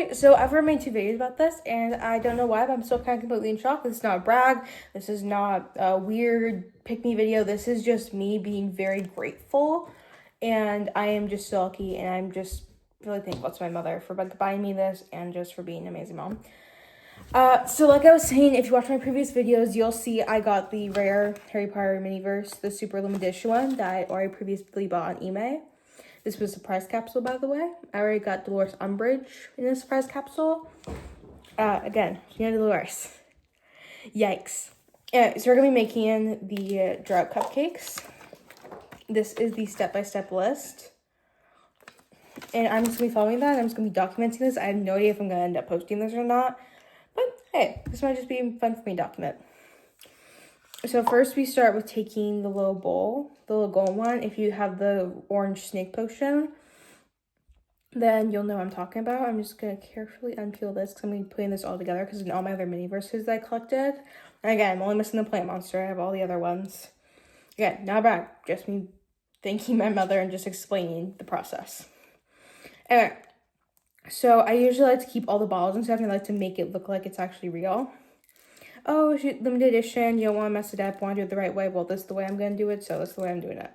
Okay, so I've already made 2 videos about this, and I don't know why, but I'm still kind of completely in shock. This is not a brag. This is not a weird pick-me video. This is just me being very grateful, and I am just so lucky, and I'm just really thankful to my mother for buying me this and just for being an amazing mom. So like I was saying, if you watch my previous videos, you'll see I got the rare Harry Potter Miniverse, the super limited edition one that I already previously bought on eBay. This was a surprise capsule, by the way. I already got Dolores Umbridge in a surprise capsule. Again, Dolores. Yikes. So we're going to be making the drought cupcakes. This is the step-by-step list. And I'm just going to be following that. I'm just going to be documenting this. I have no idea if I'm going to end up posting this or not. But hey, this might just be fun for me to document. So first we start with taking the little bowl, the little gold one. If you have the orange snake potion, then you'll know what I'm talking about. I'm just going to carefully unpeel this because I'm going to be putting this all together because in all my other mini-verses that I collected. And again, I'm only missing the plant monster. I have all the other ones. Again, not bad. Just me thanking my mother and just explaining the process. Anyway, so I usually like to keep all the balls and stuff, and I like to make it look like it's actually real. Oh, shoot, limited edition, you don't want to mess it up, want to do it the right way. Well, this is the way I'm going to do it, so this is the way I'm doing it.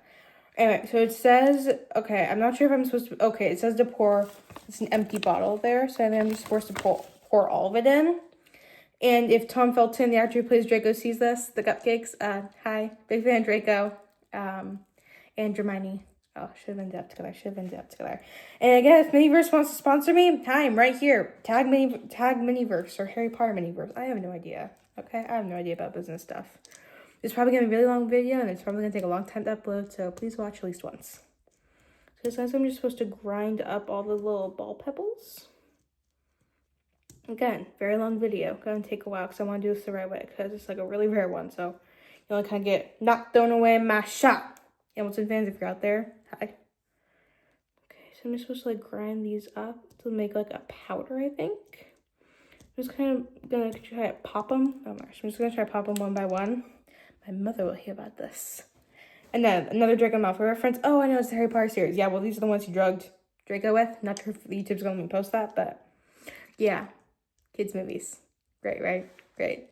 Anyway, so it says, okay, I'm not sure if I'm supposed to, okay, it says to pour, it's an empty bottle there, so I think I'm just supposed to pour all of it in. And if Tom Felton, the actor who plays Draco, sees this, the cupcakes, hi, big fan of Draco, and Hermione. Oh, should have ended up together. And again, if Miniverse wants to sponsor me, hi, I'm right here. Tag Miniverse or Harry Potter Miniverse. I have no idea. Okay, I have no idea about business stuff. It's probably going to be a really long video, and it's probably going to take a long time to upload, so please watch at least once. So it says I'm just supposed to grind up all the little ball pebbles. Again, very long video. Going to take a while because I want to do this the right way because it's like a really rare one, so you only kind of get not thrown away in my shop. Hamilton fans, if you're out there, hi. Okay, so I'm just supposed to like grind these up to make like a powder, I think. I'm just kind of gonna try to pop them. Oh my gosh, I'm just gonna try to pop them one by one. My mother will hear about this. And then another Draco Malfoy reference. Oh, I know, it's the Harry Potter series. Yeah, well, these are the ones you drugged Draco with. Not sure if YouTube's gonna let me post that, but yeah, kids movies. Great, right? Great.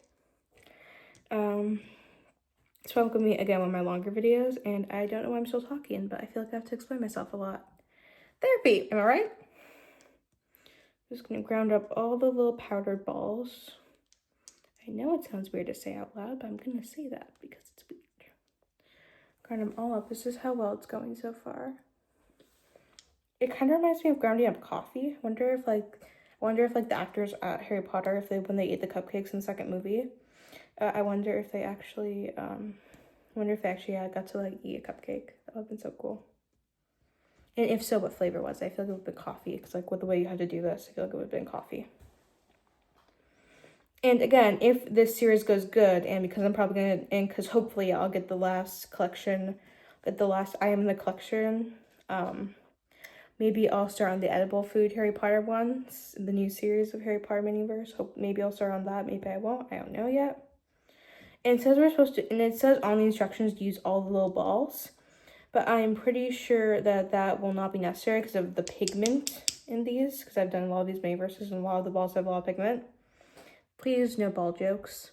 It's probably gonna be again one of my longer videos, and I don't know why I'm still talking, but I feel like I have to explain myself a lot. Therapy, am I right? I'm just gonna ground up all the little powdered balls. I know it sounds weird to say out loud, but I'm gonna say that because it's weird. Grind them all up. This is how well it's going so far. It kind of reminds me of grounding up coffee. I wonder if the actors at Harry Potter, when they ate the cupcakes in the second movie, I wonder if they actually got to like eat a cupcake. That would have been so cool. And if so, what flavor was it? I feel like it would have been coffee, because like with the way you had to do this, I feel like it would have been coffee. And again, if this series goes good, and because I'm probably gonna, and because hopefully I'll get the last collection, item in the collection, maybe I'll start on the edible food Harry Potter ones, the new series of Harry Potter Miniverse. Maybe I'll start on that, maybe I won't, I don't know yet. And it says it says on the instructions to use all the little balls, but I'm pretty sure that will not be necessary because of the pigment in these, because I've done a lot of these Miniverses and a lot of the balls have a lot of pigment. Please, no ball jokes.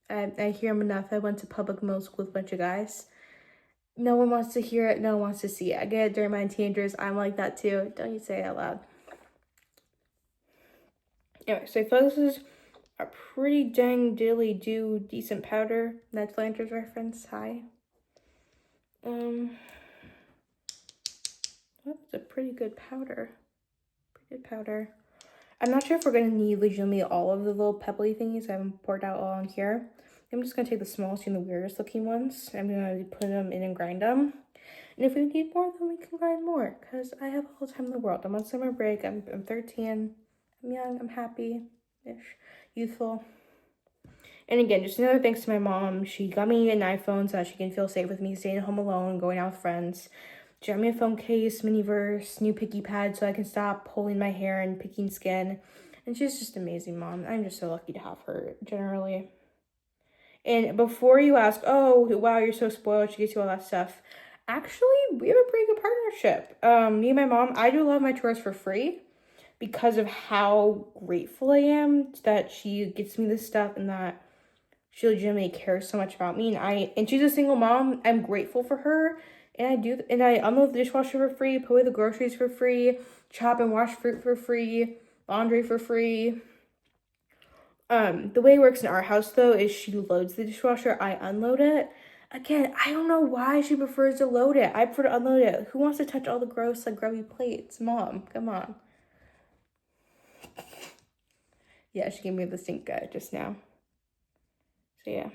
I hear them enough. I went to public middle school with a bunch of guys. No one wants to hear it. No one wants to see it. I get it during my teenagers. I'm like that too. Don't you say it out loud. Anyway, so I feel this is a pretty dang decent powder. Ned Flanders reference. Hi. That's a pretty good powder. I'm not sure if we're going to need legitimately all of the little pebbly thingies. I haven't poured out all on here. I'm just going to take the smallest and the weirdest looking ones. I'm going to put them in and grind them. And if we need more, then we can grind more. Because I have all the time in the world. I'm on summer break. I'm 13. I'm young. I'm happy-ish. Youthful. And again, just another thanks to my mom. She got me an iPhone so that she can feel safe with me staying home alone, going out with friends. She got me a phone case, Miniverse, new picky pad so I can stop pulling my hair and picking skin. And she's just an amazing mom. I'm just so lucky to have her, generally. And before you ask, oh, wow, you're so spoiled, she gets you all that stuff. Actually, we have a pretty good partnership. Me and my mom, I do a lot of my chores for free because of how grateful I am that she gets me this stuff and that she legitimately cares so much about me. And she's a single mom. I'm grateful for her. And I unload the dishwasher for free, put away the groceries for free, chop and wash fruit for free, laundry for free. The way it works in our house, though, is she loads the dishwasher, I unload it. Again, I don't know why she prefers to load it. I prefer to unload it. Who wants to touch all the gross, like, grubby plates? Mom, come on. Yeah, she gave me the stink eye just now. So, yeah.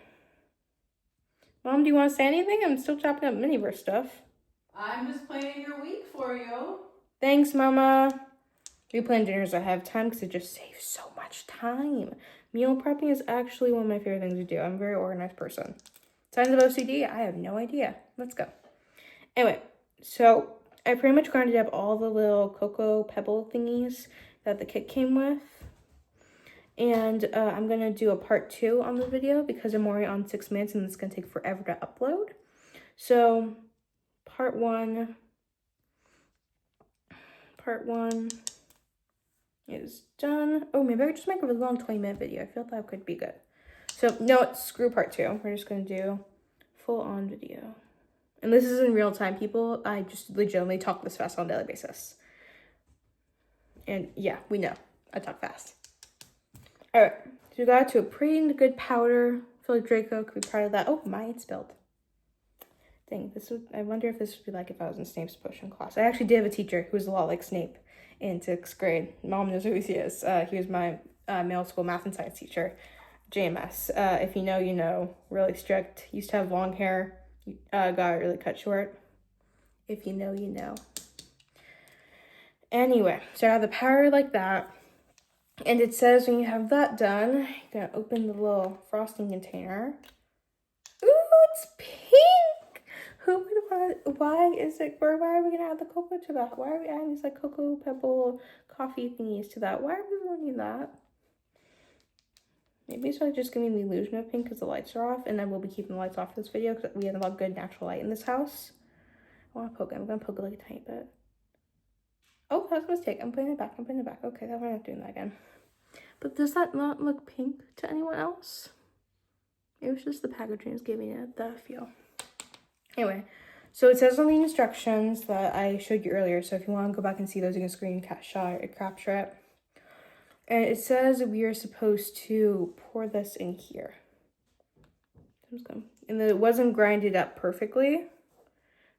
Mom, do you want to say anything? I'm still chopping up Miniverse stuff. I'm just planning your week for you. Thanks, Mama. We plan dinners ahead of time because it just saves so much time. Meal prepping is actually one of my favorite things to do. I'm a very organized person. Signs of OCD? I have no idea. Let's go. Anyway, so I pretty much grinded up all the little cocoa pebble thingies that the kit came with. And I'm going to do a part 2 on the video because I'm already on 6 minutes and it's going to take forever to upload. So, part one is done. Oh, maybe I could just make a really long 20-minute video. I feel that could be good. So, no, screw part 2. We're just going to do full-on video. And this is in real time, people. I just legitimately talk this fast on a daily basis. And yeah, we know. I talk fast. All right, so we got to a pretty good powder. I feel like Draco could be proud of that. Oh, mine spilled. Dang, I wonder if this would be like if I was in Snape's potion class. I actually did have a teacher who was a lot like Snape in 6th grade. Mom knows who he is. He was my middle school math and science teacher, JMS. If you know, you know. Really strict. Used to have long hair. Got it really cut short. If you know, you know. Anyway, so I have the powder like that. And it says when you have that done, you're gonna open the little frosting container. Ooh, it's pink! Who would want, why are we gonna add the cocoa to that? Why are we adding these like cocoa pebble coffee thingies to that? Why are we wanting that? Maybe it's like just giving the illusion of pink because the lights are off, and then we'll be keeping the lights off for this video because we have a lot of good natural light in this house. I'm gonna poke it like a tiny bit. Oh, that was a mistake. I'm putting it back. Okay, we're not doing that again. But does that not look pink to anyone else? It was just the packaging is giving it that feel. Anyway, so it says on the instructions that I showed you earlier. So if you want to go back and see those, you can screenshot it, capture it. And it says we are supposed to pour this in here. And it wasn't grinded up perfectly.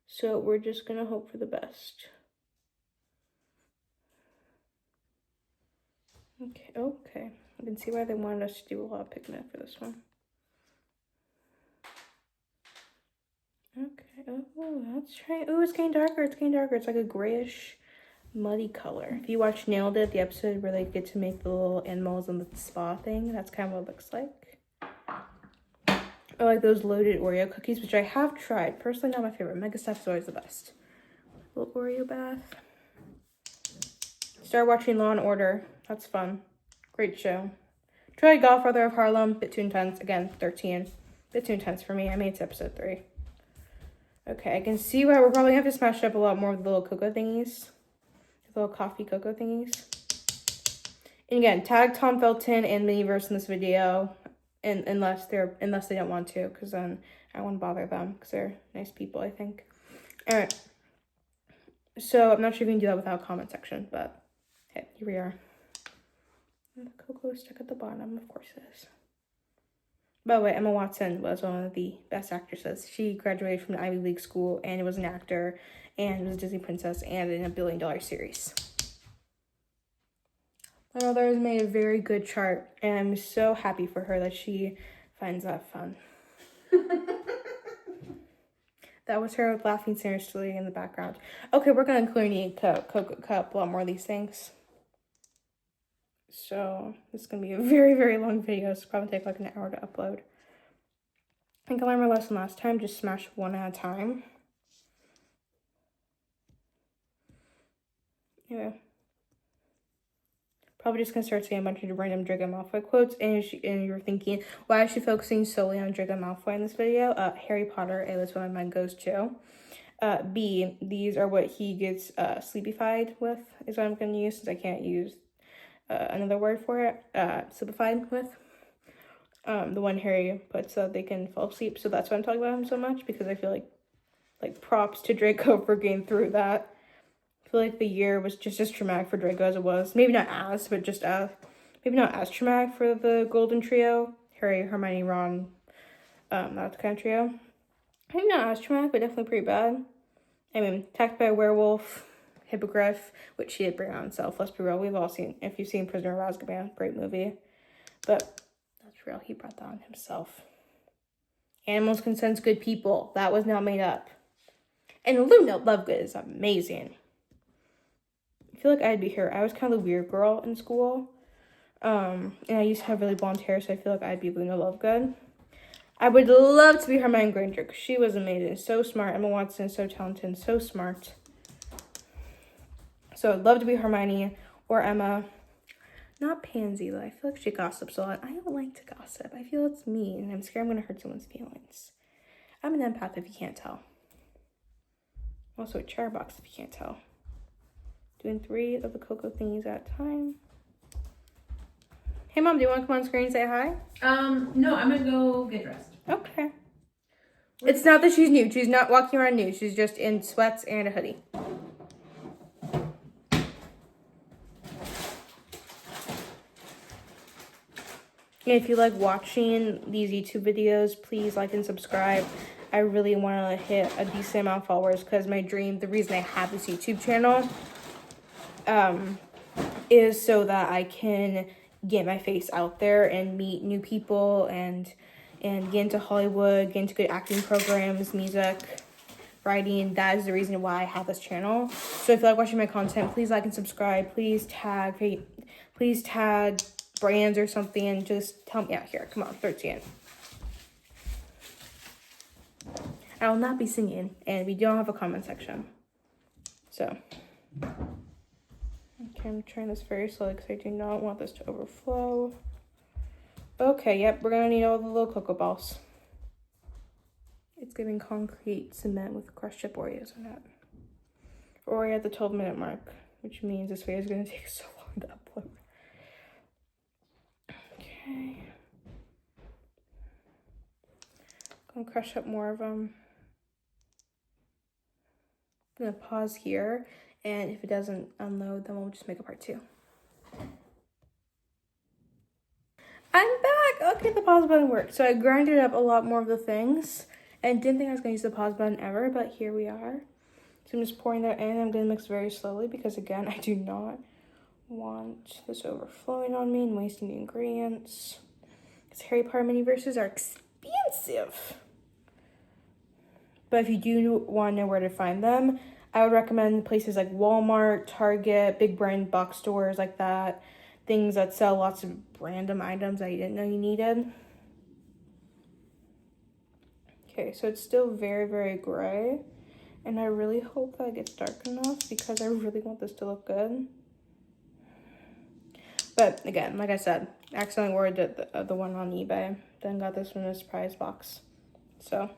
So we're just going to hope for the best. Okay. I can see why they wanted us to do a lot of pigment for this one. Okay, oh, that's right. Oh, it's getting darker. It's like a grayish, muddy color. If you watch Nailed It, the episode where they get to make the little animals in the spa thing, that's kind of what it looks like. I like those loaded Oreo cookies, which I have tried. Personally, not my favorite. Mega Stuff is always the best. Little Oreo bath. Start watching Law & Order. That's fun. Great show. Tried Godfather of Harlem. Bit too intense. Again, 13. Bit too intense for me. I made it to episode 3. Okay, I can see why we're probably going to have to smash up a lot more of the little cocoa thingies. The little coffee cocoa thingies. And again, tag Tom Felton and Miniverse in this video. And unless they don't want to, because then I don't want to bother them, because they're nice people, I think. Alright. So, I'm not sure if you can do that without a comment section, but hey, here we are. And the cocoa is stuck at the bottom, of course it is. By the way, Emma Watson was one of the best actresses. She graduated from the Ivy League school and was an actor and was a Disney princess and in a $1 billion series. My mother has made a very good chart, and I'm so happy for her that she finds that fun. That was her laughing seriously in the background. Okay, we're going to clearly need cocoa cup, a lot more of these things. So, this is going to be a very, very long video. It's probably take like an hour to upload. I think I learned my lesson last time. Just smash one at a time. Yeah. Probably just going to start saying a bunch of random Draco Malfoy quotes. And you're thinking, why is she focusing solely on Draco Malfoy in this video? Harry Potter, A, that's what my mind goes to. B, these are what he gets sleepified with, is what I'm going to use, since I can't use another word for it, simplified with. The one Harry puts so they can fall asleep. So that's why I'm talking about him so much, because I feel like props to Draco for getting through that. I feel like the year was just as traumatic for Draco as it was. Maybe not as, but just maybe not as traumatic for the Golden Trio. Harry, Hermione, Ron, that kind of trio. Maybe not as traumatic, but definitely pretty bad. I mean, attacked by a werewolf, Hippogriff, which he did bring on himself. Let's be real, we've all seen, if you've seen Prisoner of Azkaban, great movie. But that's real, he brought that on himself. Animals can sense good people. That was not made up. And Luna Lovegood is amazing. I feel like I'd be her. I was kind of the weird girl in school. And I used to have really blonde hair, so I feel like I'd be Luna Lovegood. I would love to be Hermione Granger because she was amazing. So smart. Emma Watson is so talented and so smart. So I'd love to be Hermione or Emma. Not Pansy, though. I feel like she gossips a lot. I don't like to gossip. I feel it's mean, and I'm scared I'm going to hurt someone's feelings. I'm an empath if you can't tell. Also a chatterbox if you can't tell. Doing 3 of the Cocoa thingies at a time. Hey, Mom, do you want to come on screen and say hi? No, I'm gonna go get dressed. Okay. It's not that she's nude. She's not walking around nude. She's just in sweats and a hoodie. And if you like watching these YouTube videos, please like and subscribe. I really want to hit a decent amount of followers because my dream, the reason I have this YouTube channel, is so that I can get my face out there and meet new people and get into Hollywood, get into good acting programs, music, writing. That is the reason why I have this channel. So if you like watching my content, please like and subscribe. Please tag brands or something and just tell me out here. Come on, 13. I will not be singing, and we don't have a comment section. So, okay, I'm trying this very slowly because I do not want this to overflow. Okay, yep, we're gonna need all the little cocoa balls. It's giving concrete cement with crushed chip Oreos in it. We're at the 12-minute mark, which means this video is gonna take so long to upload. Okay. Gonna crush up more of them. I'm gonna pause here, and if it doesn't unload, then we'll just make a part 2. I'm back! Okay, the pause button worked. So I grinded up a lot more of the things, and didn't think I was gonna use the pause button ever, but here we are. So I'm just pouring that in. I'm gonna mix very slowly because, again, I do not want this overflowing on me and wasting the ingredients. Because Harry Potter mini-verses are expensive. But if you do want to know where to find them, I would recommend places like Walmart, Target, big brand box stores like that. Things that sell lots of random items that you didn't know you needed. Okay, so it's still very, very gray. And I really hope that it gets dark enough because I really want this to look good. But again, like I said, accidentally ordered the one on eBay. Then got this one in a surprise box. So.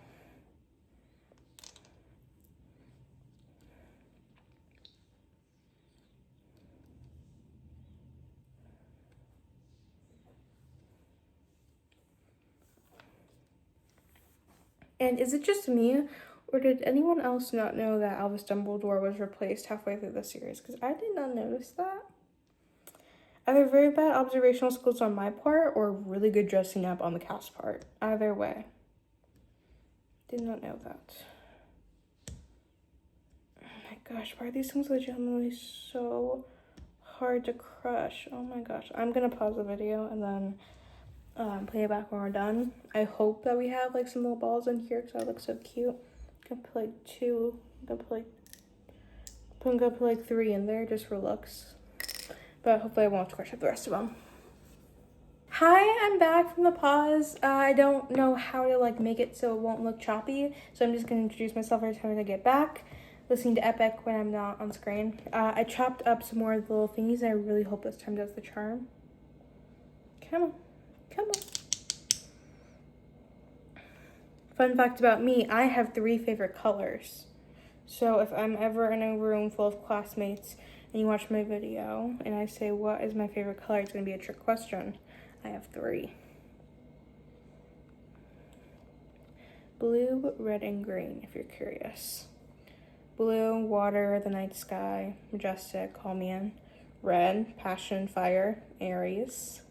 And is it just me, or did anyone else not know that Albus Dumbledore was replaced halfway through the series? Because I did not notice that. Either very bad observational skills on my part, or really good dressing up on the cast part. Either way. Did not know that. Oh my gosh, why are these things legitimately so hard to crush? Oh my gosh. I'm gonna pause the video and then play it back when we're done. I hope that we have like some little balls in here because that looks so cute. I'm gonna put like 2. I'm gonna put like 3 in there just for looks. But hopefully I won't have to crush up the rest of them. Hi, I'm back from the pause. I don't know how to like make it so it won't look choppy, so I'm just gonna introduce myself every time I get back. Listening to Epic when I'm not on screen. I chopped up some more of the little thingies and I really hope this time does the charm. Come on. Come on. Fun fact about me, I have 3 favorite colors. So if I'm ever in a room full of classmates and you watch my video and I say, what is my favorite color? It's going to be a trick question. I have 3. Blue, red, and green, if you're curious. Blue, water, the night sky, majestic, call me in. Red, passion, fire, Aries.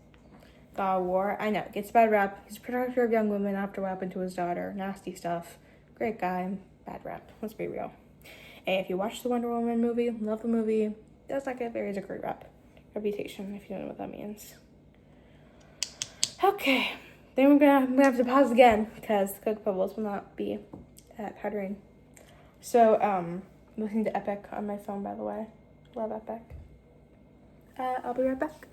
God of War, I know, gets a bad rap. He's a protector of young women after what happened to his daughter. Nasty stuff. Great guy, bad rap. Let's be real. And if you watch the Wonder Woman movie, love the movie, does not give Aries a great reputation, if you don't know what that means. Okay, then I'm gonna have to pause again because the Cocoa Pebbles will not be powdering. So, I'm listening to Epic on my phone, by the way. Love Epic. I'll be right back.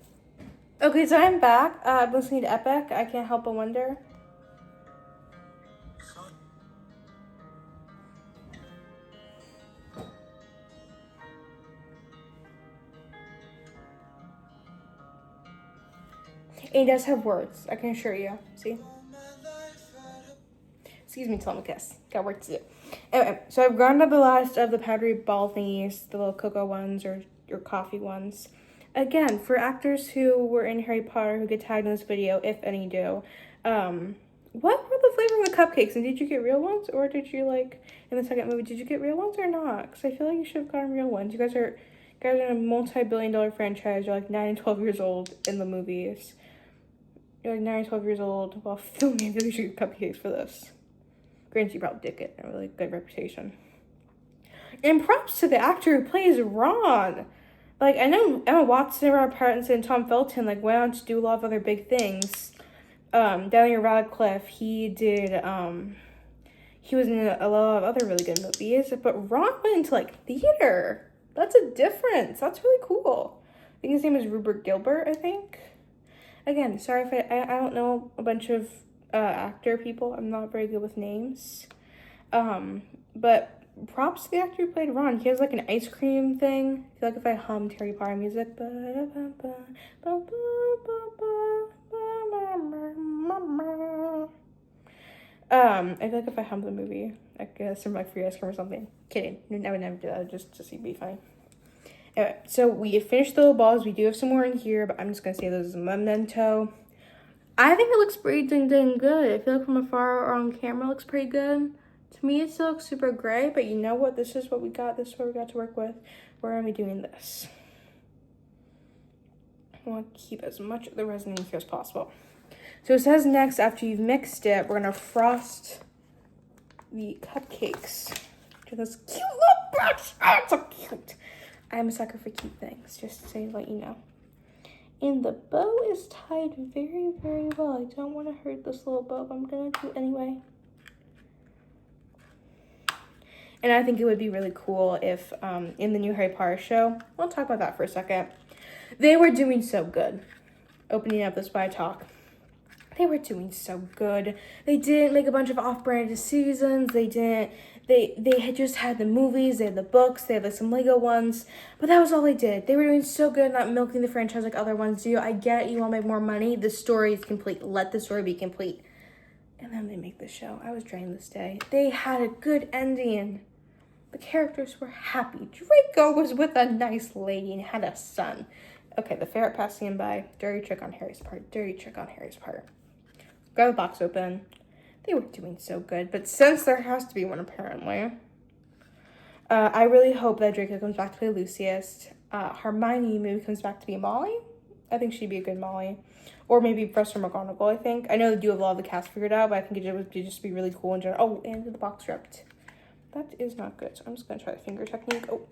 Okay, so I'm back. I'm listening to Epic. I can't help but wonder. It does have words, I can assure you. See? Excuse me, tell me kiss. Got work to do. Anyway, so I've gone to the last of the powdery ball thingies, the little cocoa ones or coffee ones. Again, for actors who were in Harry Potter who get tagged in this video, if any do, what were the flavor of the cupcakes? And did you get real ones? Or did you, like, in the second movie, did you get real ones or not? Because I feel like you should have gotten real ones. You guys are in a multi-billion-dollar franchise. You're like 9 and 12 years old in the movies. You're like 9 and 12 years old while filming. I feel like you should get cupcakes for this. Granted, you probably did get a really good reputation. And props to the actor who plays Ron. Like, I know Emma Watson, Robert Pattinson, and Tom Felton, like, went on to do a lot of other big things. Daniel Radcliffe, he was in a lot of other really good movies, but Ron went into, like, theater. That's a difference. That's really cool. I think his name is Rupert Gilbert, I think. Again, sorry if I don't know a bunch of actor people. I'm not very good with names. But props to the actor who played Ron. He has like an ice cream thing. I feel like if I hummed Harry Potter music. I feel like if I hummed the movie, I guess from like free ice cream or something. Kidding. I would never do that just to be funny. Anyway, so we have finished the little balls. We do have some more in here, but I'm just gonna say this is a memento. I think it looks pretty dang good. I feel like from afar or on camera it looks pretty good. To me, it still looks super gray, but you know what? This is what we got. This is what we got to work with. We're gonna be doing this. I want to keep as much of the resin in here as possible. So it says next, after you've mixed it, we're gonna frost the cupcakes to this cute little box. Oh, it's so cute. I'm a sucker for cute things, just to let you know. And the bow is tied very, very well. I don't want to hurt this little bow, but I'm going to do it anyway. And I think it would be really cool if in the new Harry Potter show, we'll talk about that for a second. They were doing so good. Opening up this why I talk. They were doing so good. They didn't make a bunch of off-branded seasons. They had just had the movies, they had the books, they had like some Lego ones, but that was all they did. They were doing so good, not milking the franchise like other ones do. I get you want to make more money. The story is complete. Let the story be complete. And then they make the show. I was drained this day. They had a good ending. The characters were happy. Draco was with a nice lady and had a son. Okay, the ferret passing him by. Dirty trick on Harry's part. Dirty trick on Harry's part. Got the box open. They were doing so good, but since there has to be one apparently, I really hope that Draco comes back to play Lucius. Hermione maybe comes back to be Molly. I think she'd be a good Molly. Or maybe Professor McGonagall, I think. I know they do have a lot of the cast figured out, but I think it would just be really cool in general. Oh, and the box ripped. That is not good, so I'm just going to try the finger technique. Oh.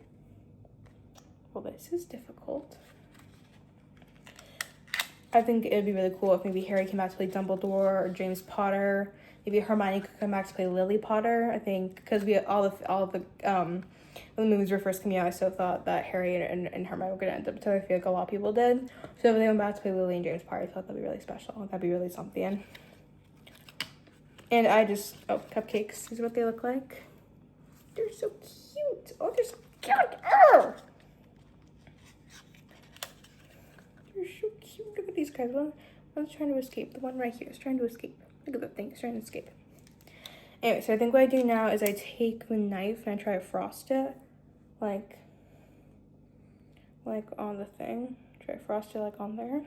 Well, this is difficult. I think it would be really cool if maybe Harry came back to play Dumbledore or James Potter. Maybe Hermione could come back to play Lily Potter. I think because we all of the when the movies were first coming out, I still thought that Harry and Hermione were gonna end up together. I feel like a lot of people did. So if they went back to play Lily and James Potter, I thought that'd be really special. That'd be really something. And cupcakes is what they look like. They're so cute. Oh, they're so cute. Oh! They're so cute. Look at these guys. One's trying to escape. The one right here is trying to escape. Look at that thing. It's trying to escape. Anyway, so I think what I do now is I take the knife and I try to frost it. Like like on the thing. Try to frost it like on there.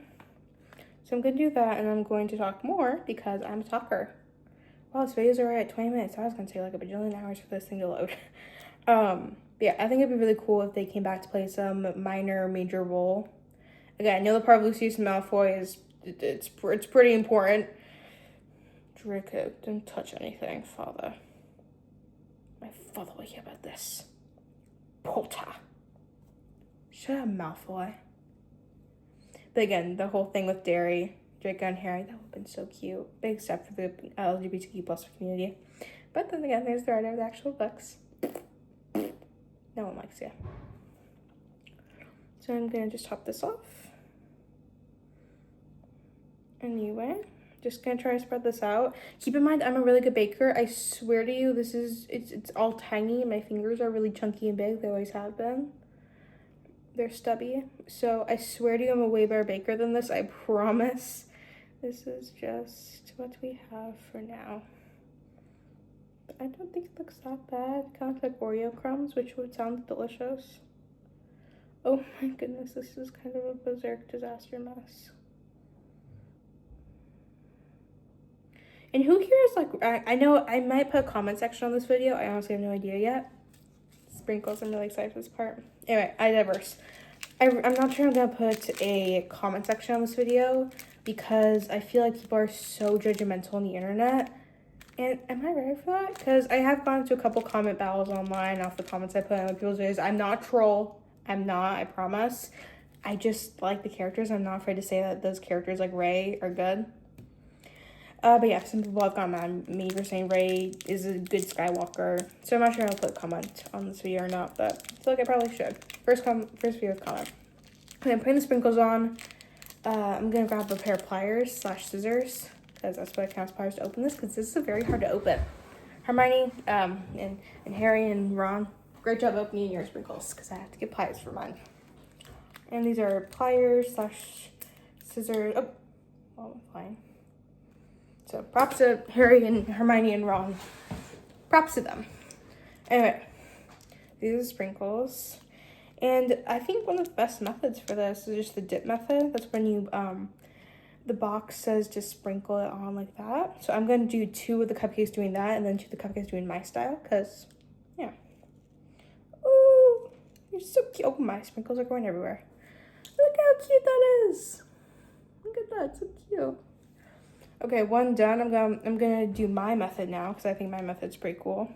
So I'm gonna do that, and I'm going to talk more because I'm a talker. Wow, this video's already at 20 minutes. I was gonna take like a bajillion hours for this thing to load. Yeah, I think it'd be really cool if they came back to play some minor, major role. Again, I know the part of Lucius Malfoy is it's pretty important. Draco, don't touch anything, father. My father will hear about this. Potter. Shut up, Malfoy. But again, the whole thing with Draco and Harry, that would have been so cute. Big step for the LGBTQ plus community. But then again, there's the writer of the actual books. No one likes you. So I'm gonna just top this off. Anyway, just gonna try to spread this out. Keep in mind, I'm a really good baker. I swear to you, it's all tiny. My fingers are really chunky and big. They always have been. They're stubby. So I swear to you, I'm a way better baker than this. I promise. This is just what we have for now. But I don't think it looks that bad. Kind of like Oreo crumbs, which would sound delicious. Oh my goodness, this is kind of a berserk disaster mess. And who here is like, I know I might put a comment section on this video. I honestly have no idea yet. Sprinkles, I'm really excited for this part. Anyway, I digress. I'm not sure I'm gonna put a comment section on this video because I feel like people are so judgmental on the internet. And am I ready for that? Because I have gone into a couple comment battles online off the comments I put on people's videos. I'm not a troll. I'm not, I promise. I just like the characters. I'm not afraid to say that those characters like Rey are good. But yeah, some people have gone mad at me for saying Rey is a good Skywalker. So I'm not sure I'll put a comment on this video or not, but I feel like I probably should. First video with comment. Okay, I'm putting the sprinkles on. I'm gonna grab a pair of pliers / scissors because that's what I can use pliers to open this because this is very hard to open. Hermione, and Harry and Ron, great job opening your sprinkles because I have to get pliers for mine. And these are pliers / scissors. Oh, I'm fine. So props to Harry and Hermione and Ron. Props to them. Anyway, these are sprinkles. And I think one of the best methods for this is just the dip method. That's when you, the box says just sprinkle it on like that. So I'm going to do 2 of the cupcakes doing that and then 2 of the cupcakes doing my style because, yeah. Ooh, you're so cute. Oh, my sprinkles are going everywhere. Look how cute that is. Look at that, so cute. Okay, one done. I'm gonna do my method now because I think my method's pretty cool.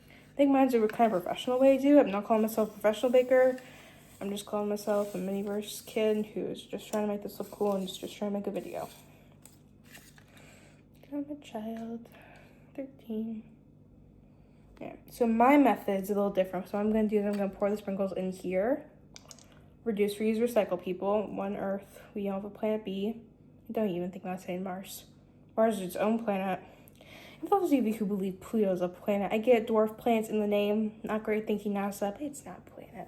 I think mine's a kind of professional way to do it. I'm not calling myself a professional baker. I'm just calling myself a Miniverse kid who's just trying to make this look cool and just trying to make a video. I'm a child, 13. Yeah, so my method's a little different. So what I'm gonna do is I'm gonna pour the sprinkles in here. Reduce, reuse, recycle, people. One Earth. We all have a planet B. I don't even think that's saying Mars. Mars is its own planet. And for those of you who believe Pluto's a planet, I get dwarf planets in the name. Not great thinking, NASA, but it's not a planet.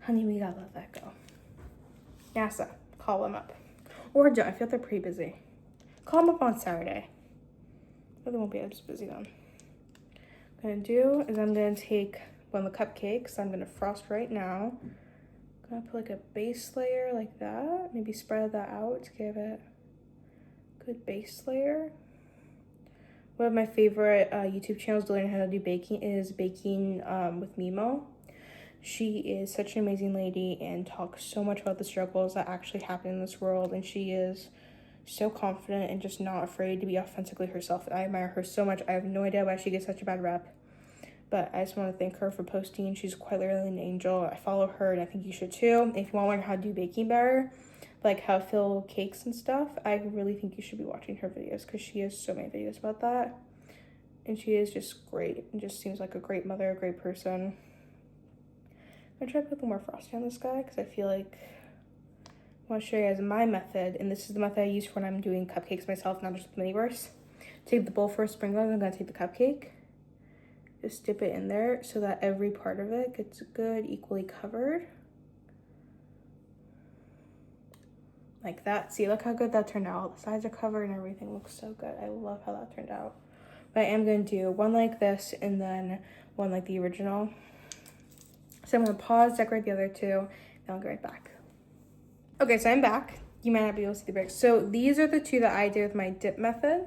Honey, we gotta let that go. NASA, call them up. Or don't, I feel like they're pretty busy. Call them up on Saturday. But they won't be as busy then. What I'm gonna do is I'm gonna take one of the cupcakes. I'm gonna frost right now. I'm gonna put like a base layer like that. Maybe spread that out to give it good base layer. One of my favorite YouTube channels to learn how to do baking is Baking with Mimo. She is such an amazing lady and talks so much about the struggles that actually happen in this world, and she is so confident and just not afraid to be authentically herself. I admire her so much. I have no idea why she gets such a bad rep, but I just want to thank her for posting. She's quite literally an angel. I follow her and I think you should too. If you want to learn how to do baking better, like how to fill cakes and stuff, I really think you should be watching her videos because she has so many videos about that. And she is just great and just seems like a great mother, a great person. I'm gonna try to put a little more frosting on this guy because I feel like I want to show you guys my method. And this is the method I use when I'm doing cupcakes myself, not just with Miniverse. Take the bowl for a sprinkle, I'm gonna take the cupcake. Just dip it in there so that every part of it gets good, equally covered. Like that. See, look how good that turned out. The sides are covered and everything looks so good. I love how that turned out. But I am going to do one like this and then one like the original. So I'm going to pause, decorate the other 2, then I'll go right back. Okay, so I'm back. You might not be able to see the bricks. So these are the two that I did with my dip method.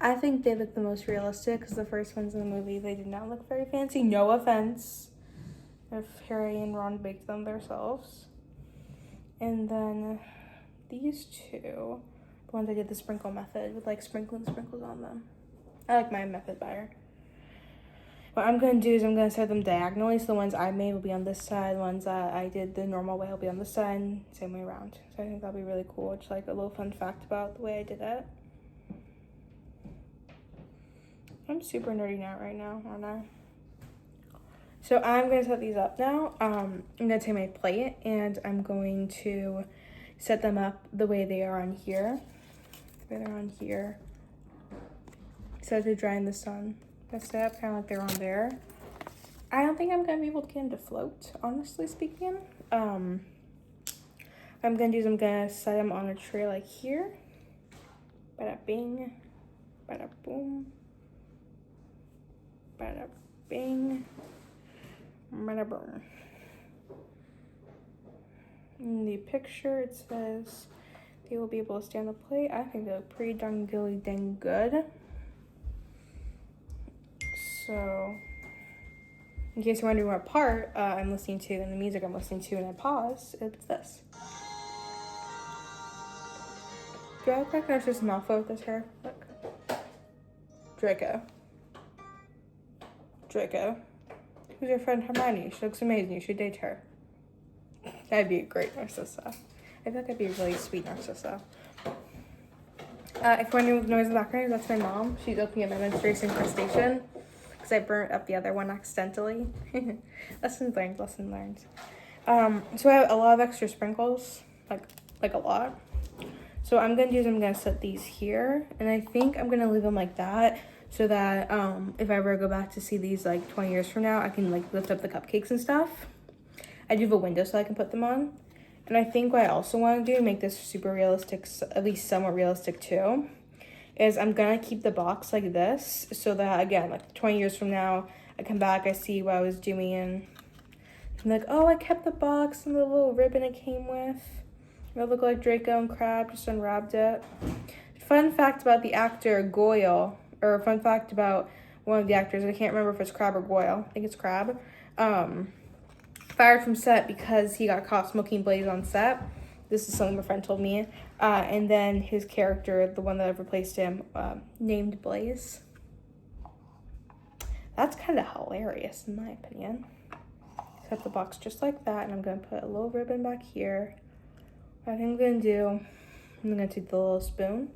I think they look the most realistic because the first ones in the movie, they did not look very fancy. No offense if Harry and Ron baked them themselves. And then these two, the ones I did the sprinkle method with like sprinkles on them. I like my method better. What I'm going to do is I'm going to set them diagonally. So the ones I made will be on this side. The ones that I did the normal way will be on this side. Same way around. So I think that'll be really cool. It's like a little fun fact about the way I did it. I'm super nerdy out right now, aren't I? So I'm going to set these up now. I'm going to take my plate and I'm going to set them up the way they are on here. The way they're on here. So to dry in the sun. That's up kind of like they're on there. I don't think I'm gonna be able to get them to float, honestly speaking. What I'm gonna do is I'm gonna set them on a tray like here. Bada bing, bada boom, bada bing, bada boom. In the picture it says they will be able to stay on the plate. I think they look pretty darn dang good. So, in case you're wondering what part I'm listening to and the music I'm listening to and I pause, it's this. Do I look like Narcissus Malfoy with this hair? Look. Draco. Who's your friend Hermione? She looks amazing. You should date her. That'd be a great Narcissa. I feel like that'd be a really sweet Narcissa. If you're wondering what the noise in the background, that's my mom. She's opening up my menstruation crustacean. I burnt up the other one accidentally. Lessons learned. So I have a lot of extra sprinkles, like a lot. So what I'm gonna do is I'm gonna set these here, and I think I'm gonna leave them like that so that if I ever go back to see these like 20 years from now, I can like lift up the cupcakes and stuff. I do have a window so I can put them on. And I think what I also want to do to make this super realistic, at least somewhat realistic too, is I'm gonna keep the box like this so that again, like 20 years from now, I come back, I see what I was doing, and I'm like, oh, I kept the box and the little ribbon it came with. It looked like Draco and Crabbe, just unwrapped it. Fun fact about the actor Goyle, or a fun fact about one of the actors, I can't remember if it's Crabbe or Goyle, I think it's Crabbe, fired from set because he got caught smoking Blaze on set. This is something my friend told me. And then his character, the one that replaced him, named Blaze. That's kind of hilarious in my opinion. Set the box just like that, and I'm going to put a little ribbon back here. What I think I'm going to do, I'm going to take the little spoon.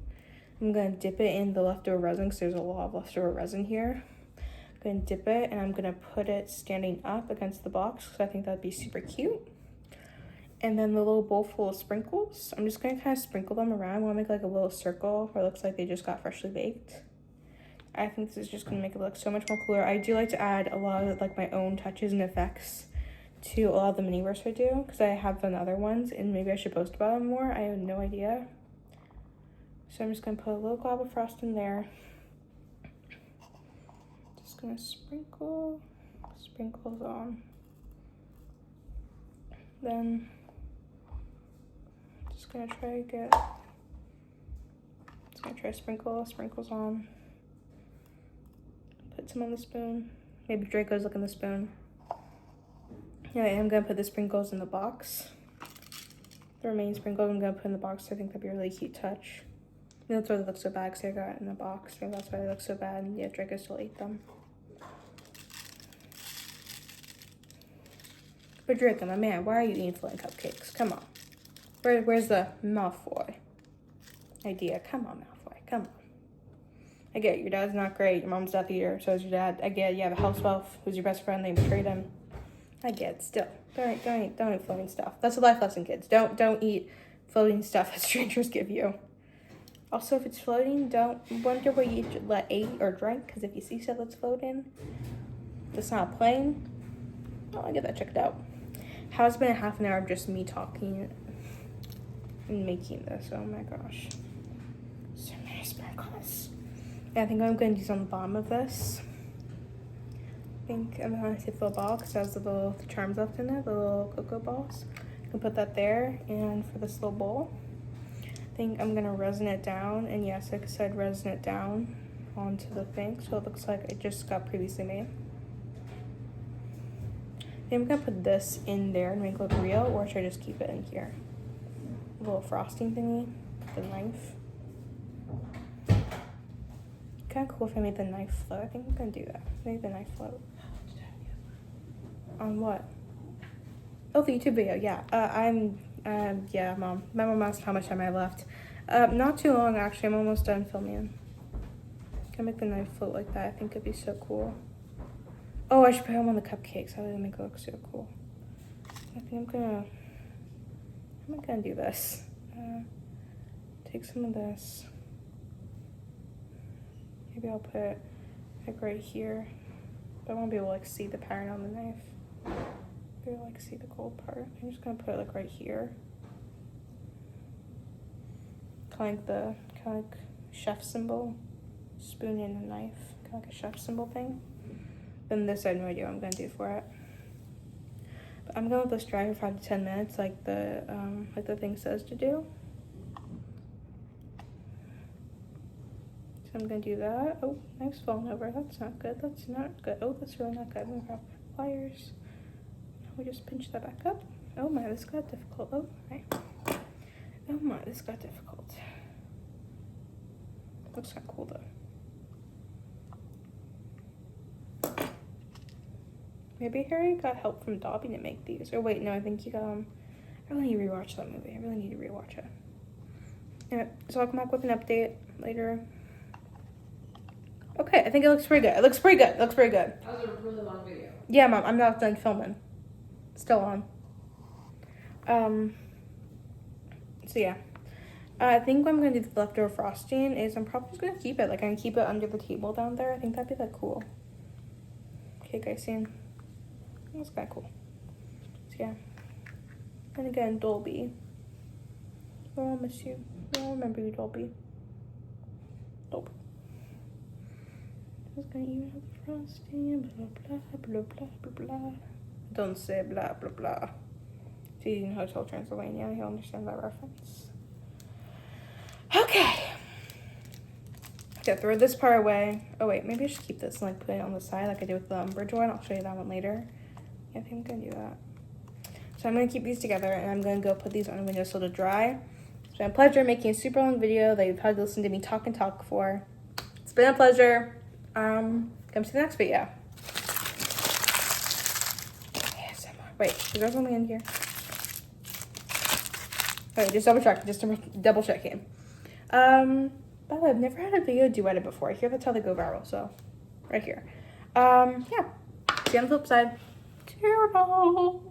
I'm going to dip it in the leftover resin because there's a lot of leftover resin here. I'm going to dip it, and I'm going to put it standing up against the box because I think that'd be super cute. And then the little bowl full of sprinkles, I'm just going to kind of sprinkle them around. I want to make like a little circle where it looks like they just got freshly baked. I think this is just going to make it look so much more cooler. I do like to add a lot of like my own touches and effects to a lot of the mini bursts I do because I have done other ones and maybe I should post about them more. I have no idea. So I'm just going to put a little glob of frost in there. Just going to sprinkles on. Then just gonna try sprinkles on. Put some on the spoon. Maybe Draco's looking the spoon. Yeah, I'm gonna put the sprinkles in the box. The remaining sprinkles I'm gonna put in the box. I think that'd be a really cute touch. You know, that's why they look so bad because I got it in the box. Maybe that's why they look so bad. And yeah, Draco still ate them. But Draco, my man, why are you eating floating cupcakes? Come on. Where's the Malfoy idea? Come on, Malfoy. Come on. I get it, your dad's not great. Your mom's Death Eater, so is your dad. I get it, you have a house elf who's your best friend. They betrayed him. I get it. Still, don't eat floating stuff. That's a life lesson, kids. Don't eat floating stuff that strangers give you. Also, if it's floating, don't wonder what you ate or drank, because if you see stuff that's floating, that's not a plane. I'll get that checked out. How's been a half an hour of just me talking and making this? Oh my gosh. So many sprinkles. Yeah, I think I'm going to do some on the bottom of this. I think I'm going to take the little ball because it has the little charms left in it, the little cocoa balls. can put that there. And for this little bowl, I think I'm gonna resin it down. And yes, like I said, resin it down onto the thing so it looks like it just got previously made. I think I'm gonna put this in there and make it look real, or should I just keep it in here? A little frosting thingy, the knife. Kind of cool if I made the knife float. I think I'm gonna do that. Make the knife float. On what? Oh, the YouTube video. Yeah. Yeah, Mom. My mom asked how much time I have left. Not too long actually. I'm almost done filming. Can make the knife float like that. I think it'd be so cool. Oh, I should put them on the cupcakes. That would make it look so cool. I think I'm gonna do this. Take some of this. Maybe I'll put it like right here. But I won't be able to like see the pattern on the knife. Maybe I'll like see the gold part. I'm just gonna put it like right here. Kind of like chef symbol. Spoon and a knife. Kind of like a chef symbol thing. Then this I have no idea what I'm gonna do for it. But I'm gonna let this dry for 5 to 10 minutes like the thing says to do. I'm gonna do that. Oh, knife's falling over. That's not good. That's not good. Oh, that's really not good. I'm gonna grab pliers. We just pinch that back up. Oh my, this got difficult. Oh my. Oh my, this got difficult. Looks kind of cool though. Maybe Harry got help from Dobby to make these. Or wait, no, I think he got I really need to rewatch that movie. I really need to rewatch it. Yeah, so I'll come back with an update later. Okay, I think it looks pretty good. It looks pretty good. It looks pretty good. That was a really long video. Yeah, Mom, I'm not done filming. Still on. So yeah. I think what I'm gonna do with the leftover frosting is I'm probably just gonna keep it. Like I'm gonna keep it under the table down there. I think that'd be like cool. Cake icing. That's kinda cool. So yeah. And again, Dolby. Oh, I'll miss you. I'll remember you, Dolby. Dolby. I was gonna even have the frosting, blah blah blah blah blah blah. Don't say blah blah blah. If he's in Hotel Transylvania, he'll understand that reference. Okay. Okay, throw this part away. Oh wait, maybe I should keep this and like put it on the side like I did with the Umbridge one. I'll show you that one later. Yeah, I think I'm gonna do that. So I'm gonna keep these together and I'm gonna go put these on a windowsill to dry. It's been a pleasure making a super long video that you've had to listen to me talk and talk for. It's been a pleasure. Come to the next video. ASMR. Wait, is there something in here? Okay, just double checking. By the way, I've never had a video duetted before. I hear that's how they go viral, so right here. Yeah. See you on the flip side. Toodles.